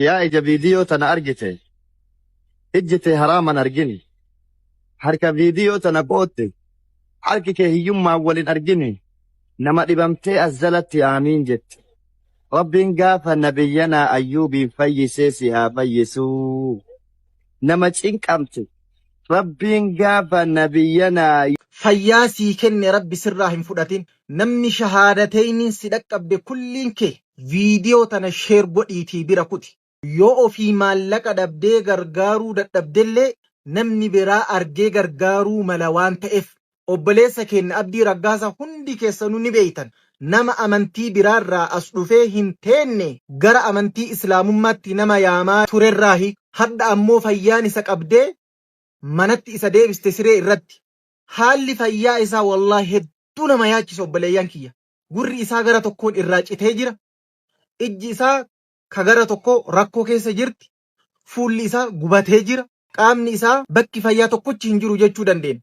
يا إجا فيديو تنا أرجته إجتي هراما أرجني حركة فيديو تنا بوتي حركة هيوم ما أولين أرجني نما دبمتي أزلت آمين جت ربين قاف نبينا أيوب فيسيسها فيسو نما تشينك أمتي ربين قاف نبينا فياسي كن ربي سرهم فداتين نمني شهادتين سدك بكل كي فيديو تنا شير بوديتي براكوتي يو في مالك دبدي غرغارو دبدلي نمني برا أرجي غرغارو ملوان تأف obboleessa keenya abdii raggaasa hundi keessanuu ni beeytan nama amantii biraarraa as dhufee hin teenne gara amantii islaamummaatti nama yaamaa turerraahi hadda ammoo fayyaan isa qabdee manatti isa deebiste siree irratti haalli fayyaa isaa wallahi hedduu nama yaachisa obboleeyyan kiyya gurri isaa gara tokkoon irraa citee jira ijji isaa ka gara tokko rakkoo keessa jirti fuulli isaa gubatee jira qaamni isaa bakki fayyaa tokkochi hin jiru jechuu dandeenya.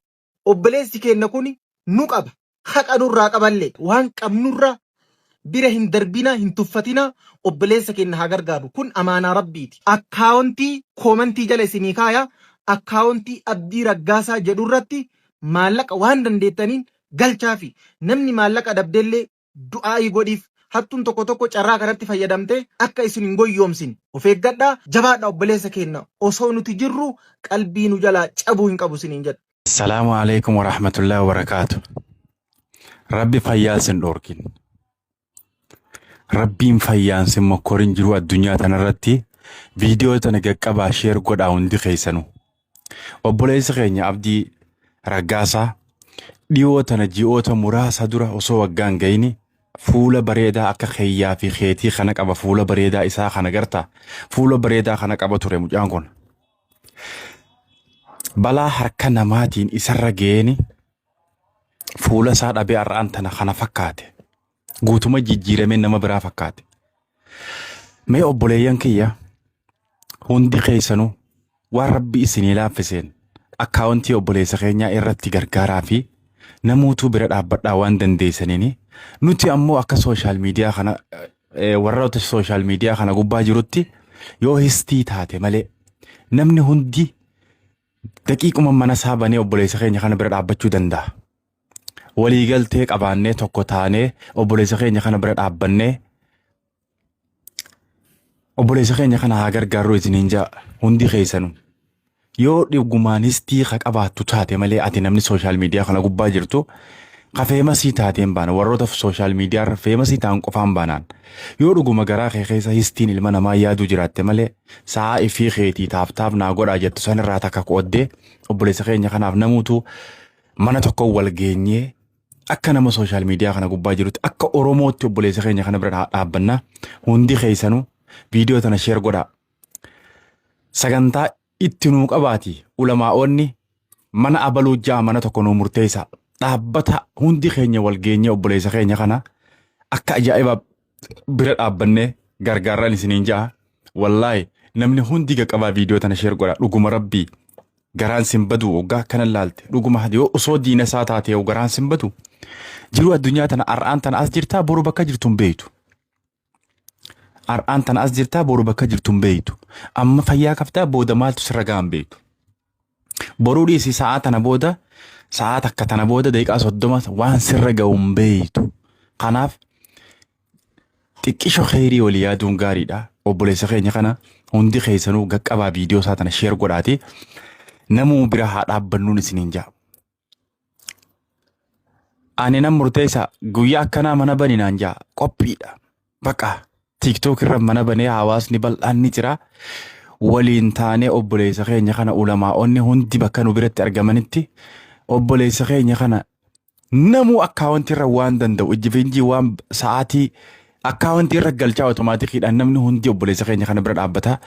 obboleessi keenya kun nu qaba haqa nurraa qaballee waan qabnurraa bira hin darbina hin tuffatina obboleessa keenya haa gargaaru kun amaanaa rabbiiti akkaawuntii koomantii jala isinii kaaya akkaawuntii abdii raggaasaa jedhu irratti maallaqa waan dandeettaniin galchaafi namni maallaqa dabdellee du'aa'ii godhiif hattuun tokko tokko carraa kanatti fayyadamtee akka isin hin goyyoomsin of eeggadhaa jabaadha obboleessa keenya osoo nuti jirru qalbii nu jalaa cabuu hin qabu isiniin jedha. السلام عليكم ورحمة الله وبركاته. ربي فياس دوركين ربي فياس مكورين جرو الدنيا تنرتي فيديو تنقبا شير قد اوندي خيسانو وبوليس خيني عبدي رقاسا ديو تنجيو تمراسا دورا وصو وقان غيني فولا بريدا اكا خيا في خيتي خانك ابا فولا بريدا اسا خانقرتا فولا بريدا خانك ابا توري مجانكون balaa harka namaatiin isarra geeni fuula isaa dhabee arraan tana kana fakkaate guutuma jijjiiramee nama biraa fakkaate mee obboleeyyan kiyya hundi keessanuu waan rabbi isinii laaffiseen akkaawuntii obboleessa keenyaa irratti gargaaraa fi namuutuu bira dhaabbadhaa waan dandeessaniini nuti ammoo akka sooshaal miidiyaa kana warroota sooshaal miidiyaa kana gubbaa jirutti yoo histii taate malee namni hundi daqiiquma mana saabanii obboleessa keenya kana bira dhaabbachuu danda'a. Waliigaltee qabaannee tokko taanee obboleessa keenya kana bira dhaabbannee obboleessa keenya kana haa gargaarru isiniin jaa hundi keessanuu. Yoo dhugumaanis tiiqa qabaattu taate malee ati namni sooshaal miidiyaa kana gubbaa jirtu ka feemasii taateen baana warroota sooshaal miidiyaa irra feemasii ta'an qofaan baanaan yoo dhuguma garaa kee keessa histiin ilma namaa yaaduu jiraatte malee sa'a ifii keetii taaftaaf naa godhaa jettu san irraa takka qooddee obboleessa keenya kanaaf namuutu mana tokko wal geenyee akka nama sooshaal miidiyaa kana gubbaa jirutti akka oromootti obboleessa keenya kana bira dhaabbannaa hundi keessanuu viidiyoo tana sheer godhaa sagantaa itti nuu qabaati ulamaa'onni mana abaluu ja'a mana tokko nuu murteessa dhaabbata hundi keenya wal geenye obboleessa keenya kana akka ajaa'iba bira dhaabbannee gargaarran isiniin ja'a wallaahi namni hundi qabaa viidiyoo tana sheer godha dhuguma rabbii garaan sin badu waggaa kana laalte dhuguma yoo osoo diina isaa taate garaan sin badu jiru addunyaa tana ar'aan tana as jirtaa boru bakka jirtuun beeytu ar'aan tana as jirtaa boru bakka jirtuun beeytu amma fayyaa kaftaa booda maaltu sirra ga'an beeytu boruu dhiisii sa'aa tana booda saat akka tana booda daqiiqaa 30 waan sirra ga'uun beeytu kanaaf xiqqisho khayrii walii yaaduun gaariidha obboleessa keenya kana hundi keessanuu gaqqabaa viidiyoo isaa tana sheer godhaati namuu bira haa dhaabbannuun isiniin jaa ani nam murteessa guyyaa akkanaa mana baninaan jaa qophiidha baqa tiktok irra mana banee hawaasni bal'aan ni jira waliin taanee obboleessa keenya kana ulamaa'onni hundi bakka nu biratti argamanitti obboleessa keenya kana namuu akkaawuntii irra waan danda'u ijjifinjii waan sa'aatii akkaawuntii irra galchaa otomaatikidhaan namni hundi obboleessa keenya kana bira dhaabbata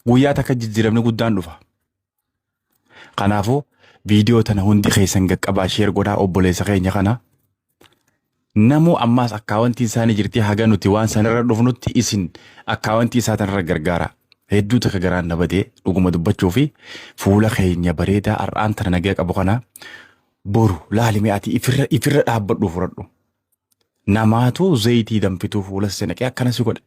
guyyaa takka jijjiiramni guddaan dhufa. Kanaafuu viidiyoo tana hundi keessan gaqqabaa sheer godhaa obboleessa keenya kana namuu ammaas akkaawuntii isaanii jirtii haga nuti waan sanarra dhufnutti isin akkaawuntii isaa tanarra gargaara. Hedduu takka garaan nabadee dhuguma dubbachuu fi fuula keenya bareedaa ar'aan tana nagaa qabu kana boru laalimee ati ifirra dhaabbadhu furadhu namaatu zayitii danfituu fuula seenaqee akkana si godhe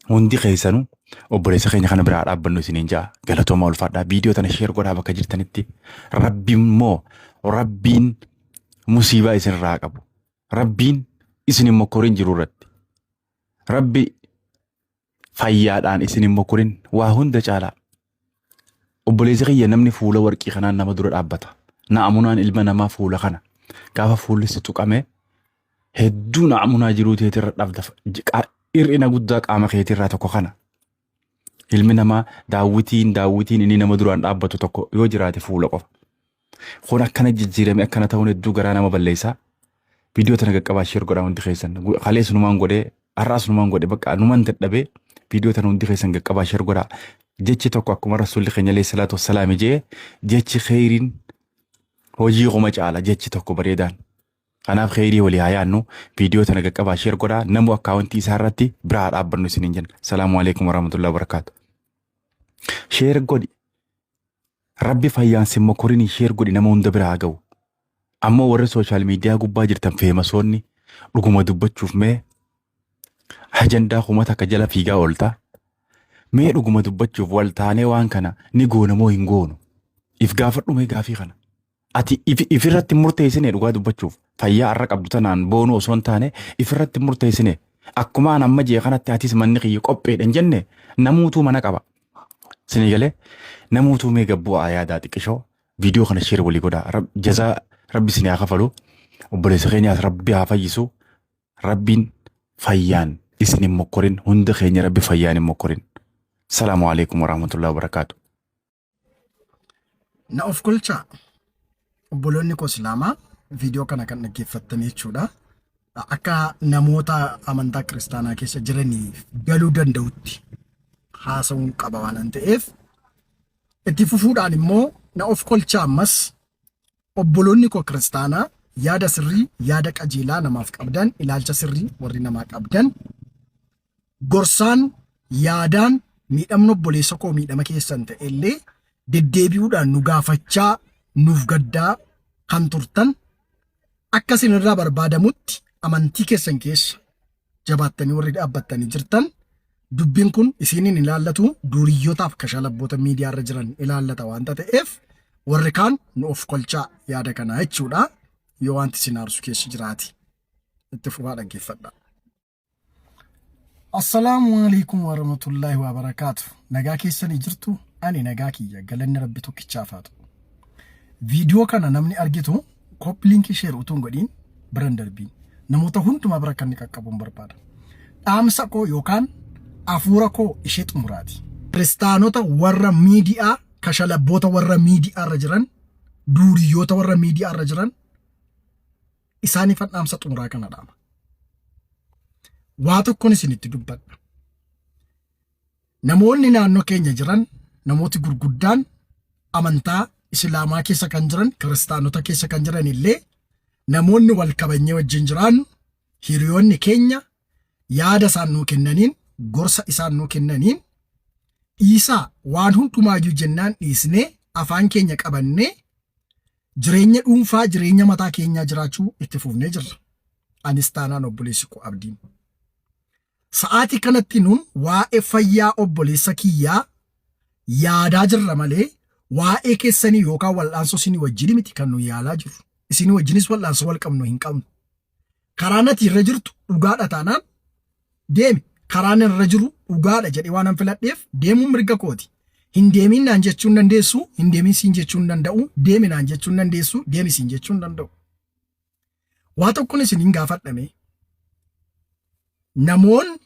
Hundi keessanuu obboleessa keenya kana biraa dhaabbannu isiniin jaa galatooma ulfaadhaa viidiyoo tana sheer godhaa bakka jirtanitti rabbiin musiibaa isinirraa qabu rabbiin isin hin mokkorin jiru irratti rabbi fayyaadhaan isin hin mokkorin waa hunda caalaa obboleessa kiyya namni fuula warqii kanaan nama dura dhaabbata na'amunaan ilma namaa fuula kana gaafa fuulli si tuqame hedduu na'amunaa jiruu teetirra dhabda ir'ina guddaa qaama keetirraa tokko kana ilmi namaa daawwitiin inni nama duraan dhaabbatu tokko yoo jiraate fuula qofa kun akkana jijjiirame akkana ta'uun hedduu garaa nama balleessaa viidiyoo tana qaqqabaa sheer godhaa hundi keessan kalees numaan godhee har'aas numaan godhe bakka numaan dadhabee viidiyoo tana hundi keessan qaqqabaa sheer godhaa jechi tokko akkuma rasuulli keenya alayhi salaatu wassalaam jee jechi khayriin hojii qoma caala jechi tokko bareedaan kanaaf khayrii walii haa yaannu viidiyoo tana qaqqabaa sheer godhaa namu akkaawuntii isaa irratti biraa dhaabbannu isiniin jenna salaamu alaikum warahmatullahi wabarakaatu sheer godhi rabbi fayyaan simmo korinii sheer godhi nama hunda biraa ga'u ammoo warri sooshaal miidiyaa gubbaa jirtan feemasoonni dhuguma dubbachuuf mee ajandaa kumata akka jala fiigaa ooltaa mee dhuguma dubbachuuf wal taanee waan kana ni goona moo hin goonu if gaafadhu mee gaafii kana ati ifirratti murteessine dhugaa dubbachuuf fayyaa har'a qabdu tanaan boonu osoo hin taane ifirratti murteessine akkumaan amma jee kanatti atis manni kiyya qopheedhan jenne namuutuu mana qaba sinii galee namuutuu mee gabbuu yaadaa xiqqishoo viidiyoo kana sheer walii godhaa jazaa rabbi isin haa kafalu obboleessa keenyaas rabbi haa fayyisu rabbiin fayyaan isin hin mokkorin hunda keenya rabbi fayyaan hin mokkorin salaamu alaikum warahmatullahi wabarakaatu. Na of kolchaa obboloonni koo Islaamaa viidiyoo kana kan dhaggeeffattanii jechuudha. Akka namoota amantaa kiristaanaa keessa jiraniif galuu danda'utti haasa'uun qaba waan ta'eef itti fufuudhaan immoo na of kolchaa ammas obboloonni koo kiristaanaa yaada sirrii yaada qajeelaa namaaf qabdan ilaalcha sirrii warri namaa qabdan gorsaan yaadaan miidhamni obboleessa koo miidhama keessan ta'e illee deddeebi'uudhaan nu gaafachaa nuuf gaddaa kan turtan akka isin irraa barbaadamutti amantii keessan keessa jabaattanii warri dhaabbattanii jirtan dubbiin kun isiniin ilaallatu duuriyyootaaf kashalabboota miidiyaa irra jiran ilaallata waan ta'eef warri kaan nu of kolchaa yaada kanaa jechuudha yoo wanti isin aarsu keessa jiraati itti fufaa dhaggeeffadha. Assalaamu alaikum warahmatullahi wabarakaatu. Nagaa keessanii jirtu ani nagaa kiyya galanni rabbi tokkichaaf haa ta'u. Viidiyoo kana namni argitu koppii liinkii sheer utuu hin godhin biran darbiin namoota hundumaa bira kan qaqqabuun barbaada. Dhaamsa koo yookaan afuura koo ishee xumuraati. Kiristaanota warra miidiyaa kashalabboota warra miidiyaa irra jiran duuriyyoota warra miidiyaa irra jiran isaaniif dhaamsa xumuraa kana dhaama. Waa tokkoon isinitti dubbadha. Namoonni naannoo keenya jiran namooti gurguddaan amantaa Islaamaa keessa kan jiran kiristaanota keessa kan jiran illee namoonni wal kabanyee wajjin jiran hiriyoonni keenya yaada isaan nuu kennaniin gorsa isaan nuu kennaniin dhiisaa waan hundumaayyuu jennaan dhiisnee afaan keenya qabannee jireenya dhuunfaa jireenya mataa keenyaa jiraachuu itti fufnee jirra. Anis taanaan obboleessi koo abdiin. Sa'aatii kanatti nuun waa'ee fayyaa obboleessa kiyyaa yaadaa jirra malee waa'ee keessanii yookaan wal'aansoo isinii wajjin miti kan nu yaalaa jiru. Isinii wajjinis wal'aansoo wal qabnu hin qabnu. Karaan ati irra jirtu dhugaadha taanaan deemi. Karaan irra jiru dhugaadha jedhee waan an filadheef deemuun mirga kooti. Hin deemin naan jechuun dandeessu, hin deemin siin jechuun danda'u, deemi naan jechuun dandeessu, deemi siin jechuun danda'u. Waa tokkoon isiniin gaafadhame. Namoonni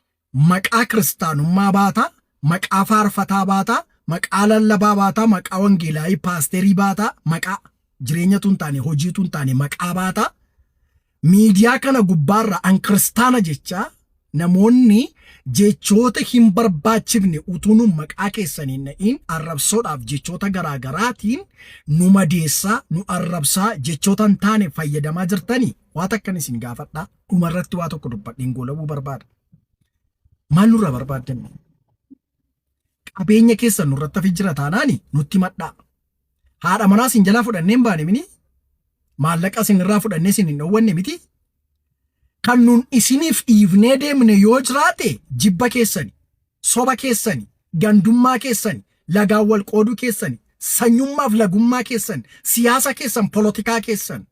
maqaa kiristaanummaa baataa, maqaa faarfataa baataa, maqaa lallabaa baataa, maqaa wangeelaayii paasterii baataa, maqaa jireenya tun taane hojii tun taane maqaa baataa. Miidiyaa kana gubbaarra an kiristaana jechaa namoonni jechoota hin barbaachifne utuun maqaa keessaniin na'iin arrabsoodhaaf jechoota garaagaraatiin nu madeessaa nu arrabsaa jechoota hin taane fayyadamaa jirtanii waa takkan isin gaafadhaa dhumarratti waa tokko dubbadheen goolabuu barbaada. Maal nurra barbaaddan? Qabeenya keessan nurratti hafi jira taanaani nutti madhaa. Haadha manaa isin jalaa fudhanneen baane mini maallaqa isin irraa fudhannee isin hin dhowwanne miti. kan nun isiniif dhiifnee deemne yoo jiraate jibba keessani, soba keessani, gandummaa keessani, lagaan wal qooduu keessani, sanyummaaf lagummaa keessan, siyaasa keessan, polotikaa keessan,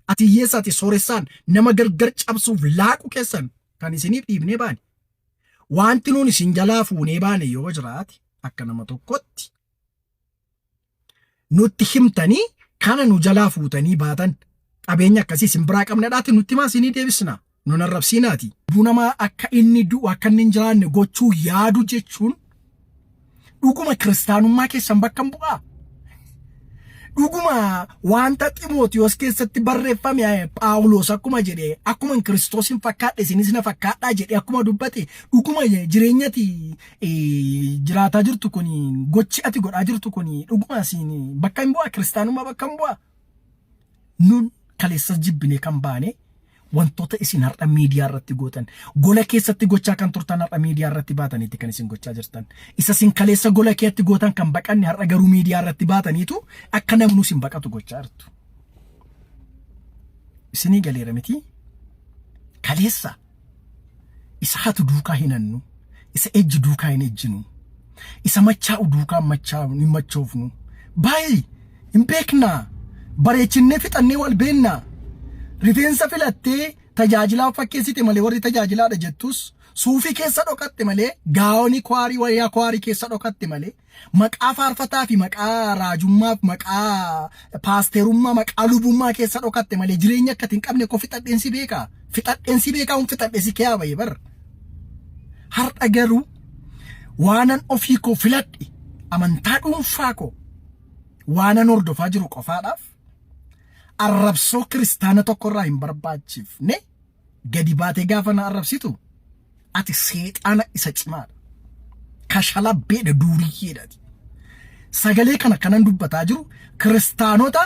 ati hiyyeessaati sooressaan nama gargar cabsuuf laaqu keessan kan isiniif dhiifnee baane. Wanti nuun isin jalaa fuunee baane yoo jiraate akka nama tokkotti nutti himtanii kana nu jalaa fuutanii baatan qabeenya akkasii isin biraa qabnadhaati nutti maa isinii deebisna. Nun arrabsiinaati. Namaa akka inni du'u akka inni hin jiraanne gochuu yaadu jechuun dhuguma kiristaanummaa keessan bakka hin bu'aa. Dhuguma wanta Ximootiyoos keessatti barreeffame Phaawulos akkuma jedhe akkuma Kiristoosin fakkaadhe isinis na fakkaadhaa jedhe akkuma dubbate dhuguma jireenyati jiraataa jirtu kun gochi ati godhaa jirtu kun dhuguma isin bakka hin bu'aa kiristaanummaa bakka hin bu'aa. Nun kaleessa jibbine kan baane wantoota isin har'a miidiyaa irratti gootan gola keessatti gochaa kan turtan har'a miidiyaa irratti baataniiti kan isin gochaa jirtan. Isa isin kaleessa gola keessatti gootan kan baqanne har'a garuu miidiyaa irratti baataniitu akka namni isin baqatu gochaa jirtu. Isinii galeera miti kaleessa isa hatu duukaa hin hannu, isa ejji duukaa hin ejjinu, isa machaa'u duukaa hin machoofnu. Baay'ee hin beeknaa bareechinee fixannee wal beennaa. Rifeensa filattee tajaajilaa fakkeessite malee warri tajaajilaadha jettus suufii keessa dhokatte malee gaa'onii kwaarii wayyaa kwaarii keessa dhokatte malee maqaa faarfataa fi maqaa raajummaaf maqaa paasterummaa maqaa lubummaa keessa dhokatte malee jireenya akka hin qabne ko fixadheensi beekaa fixadheensi kee abayee bar. Har'a garuu waanan ofii koo filadhe amantaa dhuunfaa koo waanan hordofaa jiru qofaadhaaf arrabsoo kiristaana tokkorraa hin barbaachifne gadi baatee gaafa na arrabsitu ati seexaana isa cimaadha. Kashalabbeedha duuriyyeedhaati. Sagalee kana kanan dubbataa jiru kiristaanota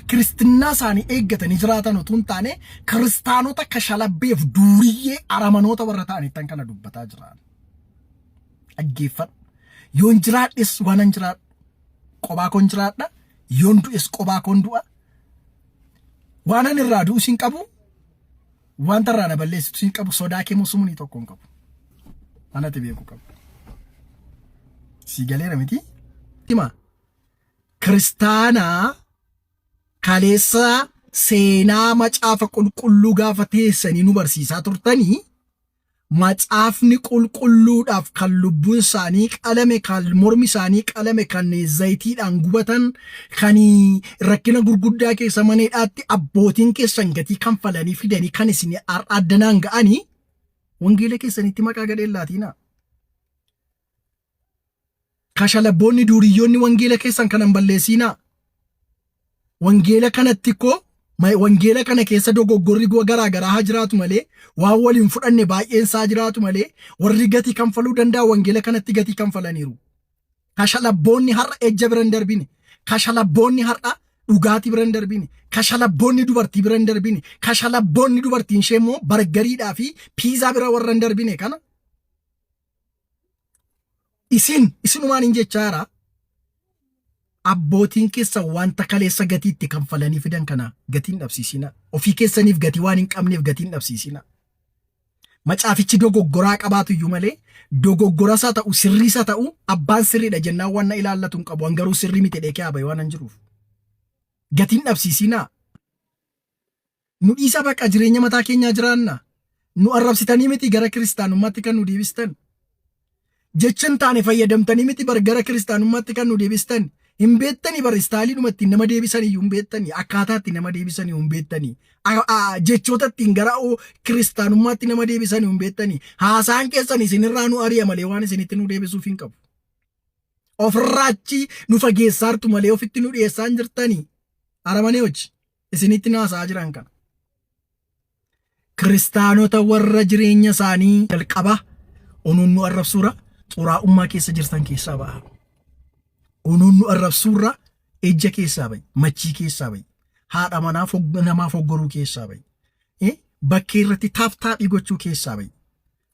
kiristinnaa isaanii eeggatanii jiraatan utuu hin taane kiristaanota kashalabbeef duuriyyee aramanoota warra ta'anittan kana dubbataa jiran. Dhaggeeffadhu. Yoon jiraadhes waanan jiraadhu qobaa koon jiraadha. Yoon du'es qobaa koon du'a. Waanan irraa du'u sin qabu wanta irraa na balleessitu sin qabu sodaa kee musumni tokko hin qabu. Anatti beeku qabu. Si galeera miti? Hima. Kiristaanaa kaleessa seenaa macaafa qulqulluu gaafa teessanii nu barsiisaa turtanii macaafni qulqulluudhaaf kan lubbuun isaanii qalame kan mormi isaanii qalame kan zayitiidhaan gubatan kan rakkina gurguddaa keessa maneedhaatti abbootiin keessan gatii kanfalanii fidanii kan isin addanaan ga'anii wangeela keessanitti maqaa gadheellaatina. Kashalabboonni duuriyyoonni wangeela keessan kanan balleessiina. Wangeela kanatti koo wangeela kana keessa dogoggorri garaa garaa haa jiraatu malee waan waliin fudhanne baay'een isaa jiraatu malee warri gatii kanfaluu danda'a wangeela kanatti gatii kanfalaniiru. Kashalabboonni har'a ejja bira hin darbine. Kashalabboonni har'a dhugaatii bira hin darbine. Kashalabboonni dubartii bira hin darbine. Kashalabboonni dubartiin ishee immoo bargariidhaa fi piizaa bira warra hin darbine kana. Isinumaan hin jechaara. Abbootiin keessa wanta kaleessa gatiitti kanfalanii fidan kana gatiin dhabsiisina. Ofii keessaniif gatii waan hin qabneef gatiin dhabsiisina. Macaafichi dogoggoraa qabaatu iyyuu malee dogoggorasaa ta'u sirriisa ta'u abbaan sirriidha jennaan waan na ilaallatu hin qabu. Garuu sirrii miti dheekee abaye waan hin jiruuf. Gatiin dhabsiisina. Nu dhiisa baqa jireenya mataa keenyaa jiraanna. Nu arrabsitanii miti gara kiristaanummaatti kan nu deebistan. Jechan taane fayyadamtanii miti gara kiristaanummaatti kan nu deebistan. Hin beektanii bar istaalii dhumatti nama deebisanii hin beektanii akkaataatti nama deebisanii hin beektanii jechoota ittiin gara kiristaanummaatti nama deebisanii hin beektanii haasaan keessan isinirraa nu ari'a malee waan isinitti nu deebisuuf hin qabu. Ofirraachi nu fageessaartu malee ofitti nu dhiyeessaa hin jirtanii aramanii hojii isinitti naasaa jiran kana. Kiristaanota warra jireenya isaanii jalqaba onuun nu arrabsuura xuraa'ummaa keessa jirtan keessaa ba'a. Onuun nu arrabsuurra ejja keessaa ba'i, machii keessaa ba'i, haadha namaaf hoggoruu keessaa ba'i, bakkee irratti taaftaadhii gochuu keessaa ba'i,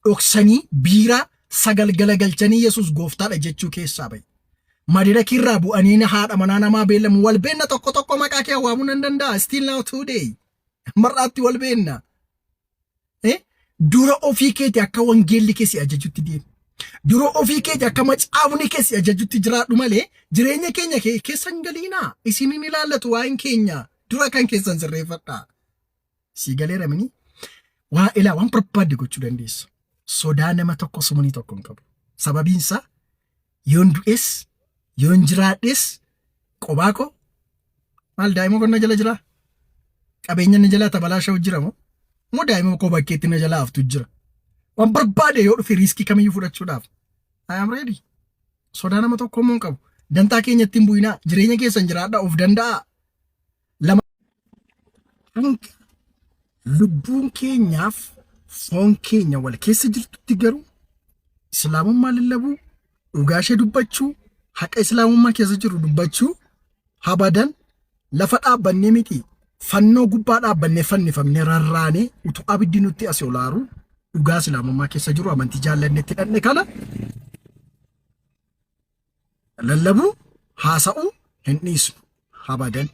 dhoksanii biiraa sagal galagalchanii Yesuus gooftaadha jechuu keessaa ba'i. Madira kirraa bu'anii haadha manaa namaa beellamu wal beenna tokko maqaa kee waamuu nan danda'a. Still now today mar'aatti wal beenna. dura ofii keeti akka wangeelli keessi ajajutti deemi. Dura ofii keeti akka macaafni keessi ajajutti jiraadhu malee jireenya keenya keessan galiinaa isinin ilaallatu waa'in keenya dura kan keessan sirreeffadhaa. Si galeera mini waan barbaadde gochuu dandeessa. Sodaa nama tokko sumuni tokko hin qabu. Sababiin isaa yoon du'es yoon jiraadhes qobaa koo maal daa'ima koo na jala jira. Qabeenya na jala tabalaa sha'u jira moo daa'ima koo bakkeetti na jala haftu jira. Waan barbaade yoo dhufe riiskii kamiyyuu fudhachuudhaaf. I am ready. Sodaa nama tokko immoo hin qabu. Dantaa keenyatti hin bu'inaa. Jireenya keessan jiraadhaa of danda'a. Lubbuun keenyaaf foon keenya wal keessa jirtutti garuu islaamummaa lallabuu dhugaa ishee dubbachuu haqa islaamummaa keessa jiru dubbachuu habadan lafa dhaabbannee miti fannoo gubbaa dhaabbannee fannifamnee rarraanee utuu abiddi nutti as olaaru dhugaa islaamummaa keessa jiru amantii jaallannetti dhanne kana lallabuu haasa'uu hin dhiisnu habadan.